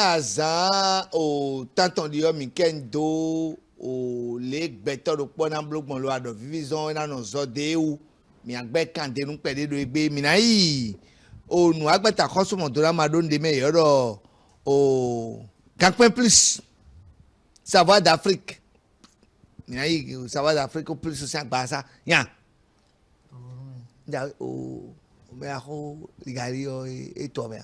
azan o tanton di mi kendo o le gbeto do po na blogbon lo ado vivison na no zo de u mi agbe kande nu pede do egbe mi na yi o nu agbeta kosumo do ma do nde me yoro o Canquin plus savoir d'Afrique mi na yi savoir d'Afrique o plus so agba sa yan ja o me aho ligari o e to me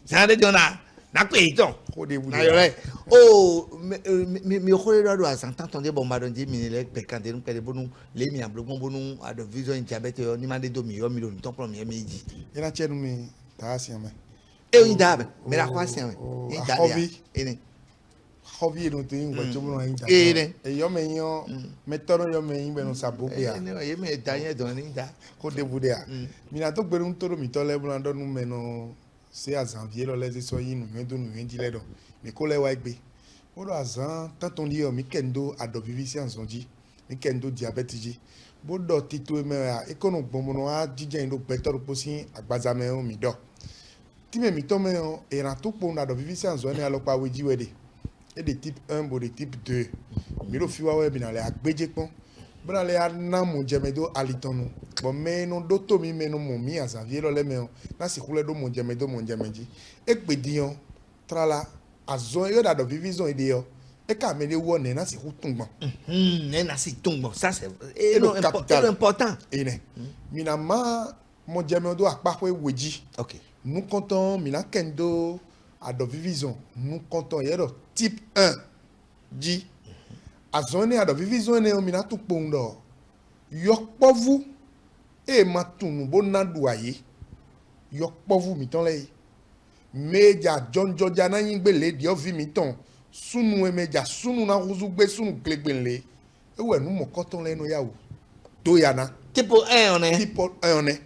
ça de dona na peito na yore oh mi khore do azan tantonde bomba don di mi le pekande nu pele bonu le mi ablogbon bonu ado vision diabete yo ni mande do mi yo mi lo ton premier meji ina chenu mi ta asiame e o indabe me la kwa asiame indabe ene hobby no tin wa chomo no inda ene e yo me yo me toro yo me imbe no sabobia ene o ye me danye don inda ko de budea mi na to gbere un toro mi to le bun do nu me no se a janvier lo le so yin nu do nu ndi le do mi ko le wa igbe o do azan tanton di yo mi kendo ado vivisi anzonji mi kendo diabete ji bo do tito me a e ko no gbon no a jije ndo better posin agbaza me o mi do ti me mi to me o e ran to po ado vivisi anzoni alo pa weji wede et de type 1 ou de type 2. Miro fiwa we binale agbeje pon. Binale na mo jemedo alitonu. Bon me no doto mi me no mo mi azavie lo le me o. Na si kule do mo jemeji. Ekpedion trala azon yo da do vivison ide yo. E ka me de wone na si ku tungbon. Na si tungbon. Ça c'est important. Ene. Mina ma mo jemedo akpapo weji. OK. Nous comptons mina kendo ado vivison. Nous comptons yero type 1 dit azone ado vivison ne omina tu pondo yok povu e matunu bona duaye yok povu miton le meja jonjo jana yin gbele di ovi miton sunu emeja sunu na uzugbe sunu glegbenle ewe nu mokoton le no yawo to yana tipo 1 on est tipo 1 on est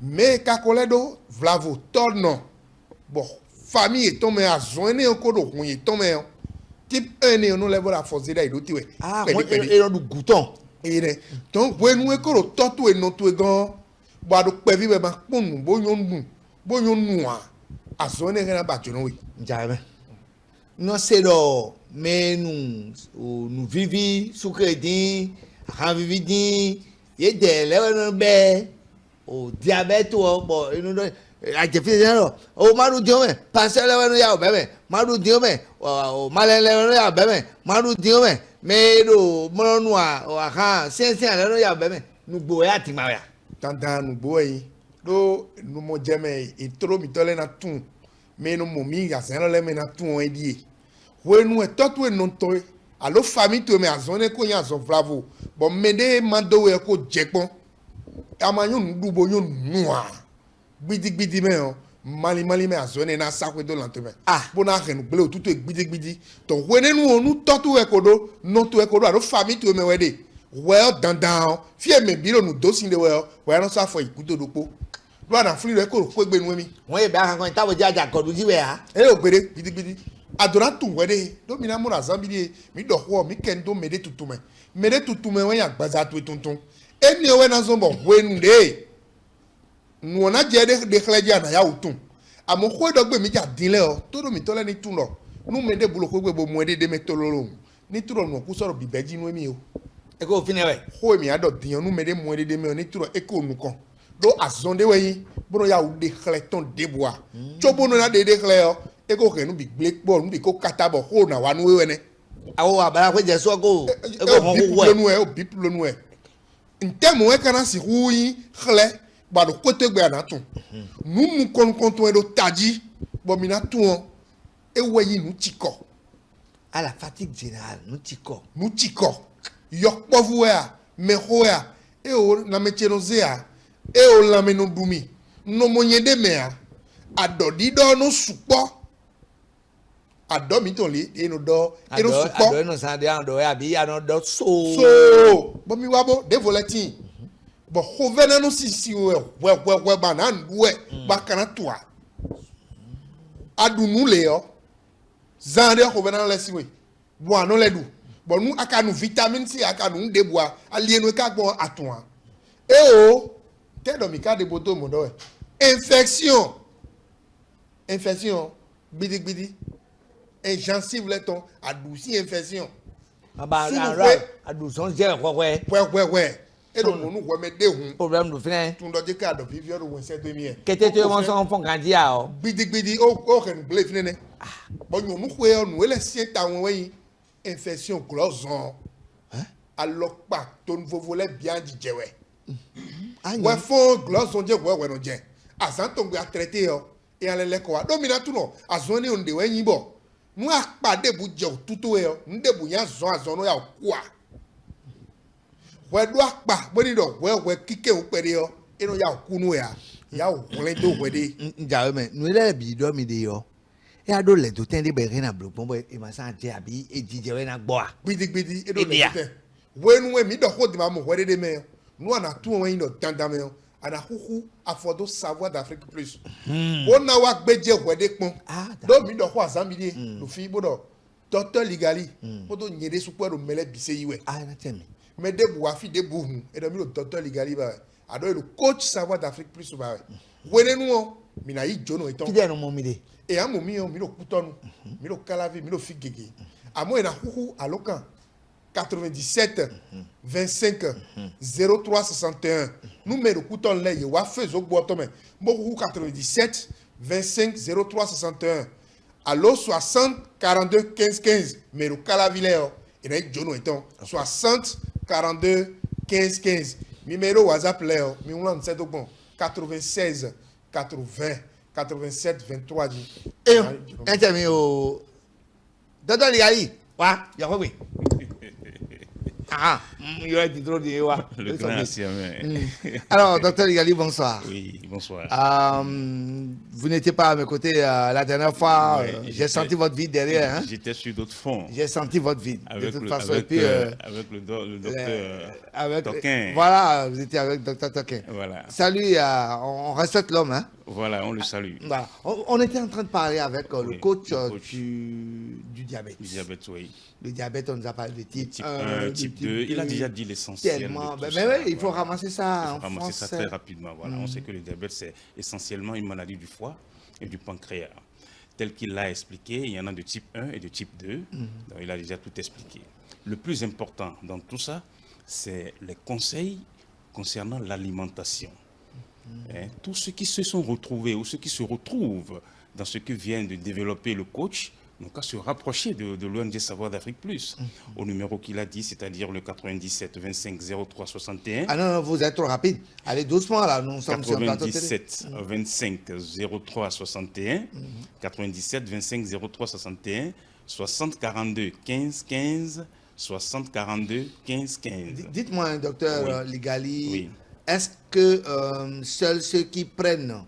me kakoledo vlavo torno bon famille tombe azone okodo kun tombe type 1 ne no level la force da ido tiwe ah et on du gouton ere donc wenu ekoro totu eno tu gan bo ado pe vi be ma ponu bo yon nu a azone gena ba jono we njame no se do menu nu vivi sukredi ha vivi din ye de level be o diabète o bo inu do ajefi zero o maru diome pasele wenu ya o bebe maru diome o malele wenu ya bebe maru diome medo monua o aha sense ale ya bebe nugbo ya ti ma ya tantan nugbo yi do nu mo jeme intro mi tole na tun me no mo mi ga sen le me na tun e die wenu e totu e non to alo famille to me azone ko yan zo bravo bon mede mando we ko jepon amayun ndubo yon nua gbidi me o mali me azone na sakwe do lanteme bona renu ble o tutu gbidi to wenenu onu totu ekodo no to ekodo aro family to me wede well dandan fie me biro nu dosin de well we no sa for ikudo dopo do na free record ko gbe nu mi won e ba kan tawo jaja kodu jiwe ha e o gbere gbidi adora tun wede do mi na mo razambidi mi do ho mi kendo mede tutume we ya gbaza tu tuntun eni owe na zombo wenu de nuona je de khleja na ya utun amo ko do gbe mi ja dinle o to do mi tole ni tun lo nu me de bulo ko gbe bo mu de me tololo ni turo nu ku soro bibeji nu mi o e ko fine we ho mi ado diyan nu me de mu de me o ni turo e ko nu kan do azonde we yin bro ya u de khleton de boa chobo no na de khle o e ko ke nu bi gbe po nu bi ko katabo ho na wa nu we ne awo abara ko je so ko e ko mo wo o bip lo nu e ntemu e kana si hu yin khle bado kote gbe anatun nu mu kon do taji bo mi na tun e weyi nu tiko à la fatigue générale nu tiko yok povu ya me hoya e o na mechenozea e o la menu dumi no monyede mea adodi do no supo ado mi ton le e no do e no supo ado no san de ando ya bi ya no do so bo mi wabo de voletin bo hovena no sisi we banan duwe bakana toa adunu le yo zande hovena le siwe bo anu le du bo nu akanu vitamin C akanu de boa alienu ka gbon atun e o te do mi ka de boto mo do e Infection. Infection. Bidi bidi. Et gencive les ton adouci infection. Aba Sous le ara aduson je kokwe. Ouais. Et donc nous ouais mais deux. Problème du fin. Tout dans des cas de vivre ou c'est demi. Kete te mon son fon kan dia o. Bidi o ken blé fine. Bon nous ouais nous les sien ta ouais infection glozon. Hein? Alors pas ton volet bien dit ouais. Ah Ouais fond glozon je ouais non je. Azan ton a traité yo et aller les quoi. Domina tout non. Azoni on de ouais yibo. Nous a pas de budget tout yo. Nous de buya zon ya quoi. Ouais doit pas boni do ouais kike o pere yo. Et no ya kunu ya. Ya o le do we de. Njawe me nu le bi do mi de yo. E ado le to ten de be rin na blo pon boy e ma san je abi e jije we na gbo a. Bidi e do le te. We nu we mi do ko di ma mo we de me yo. Nu ana tu we yin do tanda me yo. Ana huhu afodo savoir d'Afrique plus. On na wa gbeje we de pon. Do mi do ko azami de. Lu fi bodo. Docteur Ligali. Bodo nyede su po do mele bise yiwe. Ah na temi. Mais de bu afi de bu hu. E do mi do Docteur Ligali ba. Ado le coach savoir d'Afrique plus ba. Wene nu o. Mi na yi jono eton. Fide no mo mi de. Et à mon mio, milo coutonu, milo calavi, milo figege. À moi, il y a à l'ocan 97 25 03 61. Nous mettons couton là, il y a fait au bois tomé. Moi, 97 25 03 61. Allo 60 42 15 15. Mais le calavi là, il y a Jono étant 60 42 15 15. Numéro WhatsApp là, mi on sait donc bon 96 80 87 23 dit. Eh, entemi o. Docteur Ligali. Wa, ya ko we. Ah, yo est trop de wa. Le grand ancien. Alors, docteur Ligali, bonsoir. Oui, bonsoir. Vous n'étiez pas à mes côtés la dernière fois. J'ai senti votre vide derrière. Hein? J'étais sur d'autres fonds. J'ai senti votre vide. Avec de toute le, façon. avec, Et puis, avec le docteur Toquin. Voilà, vous étiez avec docteur Toquin. Voilà. Salut, on respecte l'homme. Hein? Voilà, on le salue. Voilà. On était en train de parler avec le coach, du diabète. Du diabète, oui. Le diabète, on nous a parlé de type 1, type 2. Il a déjà dit l'essentiel. Tellement. Mais oui, il faut ramasser ça. Il faut ramasser ça très rapidement. Voilà. On sait que le diabète, c'est essentiellement une maladie du foie et du pancréas. Tel qu'il l'a expliqué, il y en a de type 1 et de type 2. Donc, il a déjà tout expliqué. Le plus important dans tout ça, c'est les conseils concernant l'alimentation. Tous ceux qui se sont retrouvés ou ceux qui se retrouvent dans ce que vient de développer le coach n'ont qu'à se rapprocher de l'ONG Savoir d'Afrique Plus au numéro qu'il a dit, c'est-à-dire le 97 25 03 61. Ah non, vous êtes trop rapide. Allez doucement là, nous sommes sur le plateau télé. 97 25 03 61, 97 25 03 61, 60 42 15 15, 60 42 15 15. Dites-moi, docteur Ligali, oui. Est-ce que seuls ceux qui prennent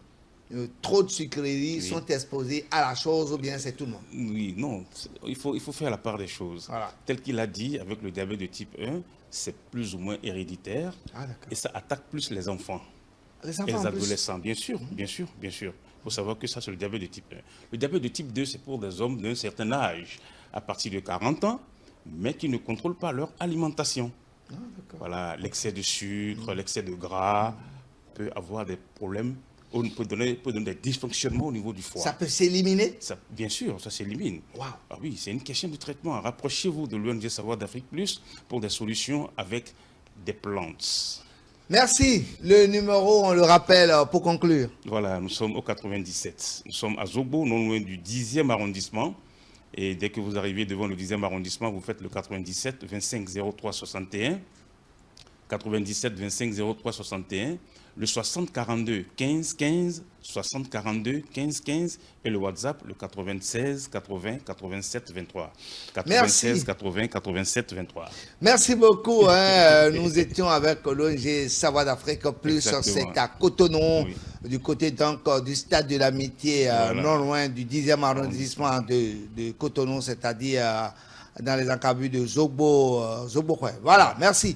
trop de sucreries sont exposés à la chose ou bien c'est tout le monde? Oui, non, il faut faire la part des choses. Voilà. Tel qu'il a dit, avec le diabète de type 1, c'est plus ou moins héréditaire et ça attaque plus les enfants et les adolescents, bien sûr. Il faut savoir que ça, c'est le diabète de type 1. Le diabète de type 2, c'est pour des hommes d'un certain âge, à partir de 40 ans, mais qui ne contrôlent pas leur alimentation. Voilà, l'excès de sucre, l'excès de gras peut avoir des problèmes, peut donner des dysfonctionnements au niveau du foie. Ça peut s'éliminer? Bien sûr, ça s'élimine. Wow. Ah oui, c'est une question de traitement. Rapprochez-vous de l'ONG Savoir d'Afrique Plus pour des solutions avec des plantes. Merci. Le numéro, on le rappelle pour conclure. Voilà, nous sommes au 97. Nous sommes à Zobo, non loin du 10e arrondissement. Et dès que vous arrivez devant le 10e arrondissement, vous faites le 97 25 03 61. 97 25 03 61. Le 60 42 15 15, 60 42 15 15 et le WhatsApp le 96 80 87 23. 96 80 87 23. Merci beaucoup. Nous étions avec l'ONG Savoir d'Afrique Plus. C'est à Cotonou, du côté donc du stade de l'amitié, non loin du 10e arrondissement de Cotonou, c'est-à-dire dans les encablures de Zobo. Voilà, merci.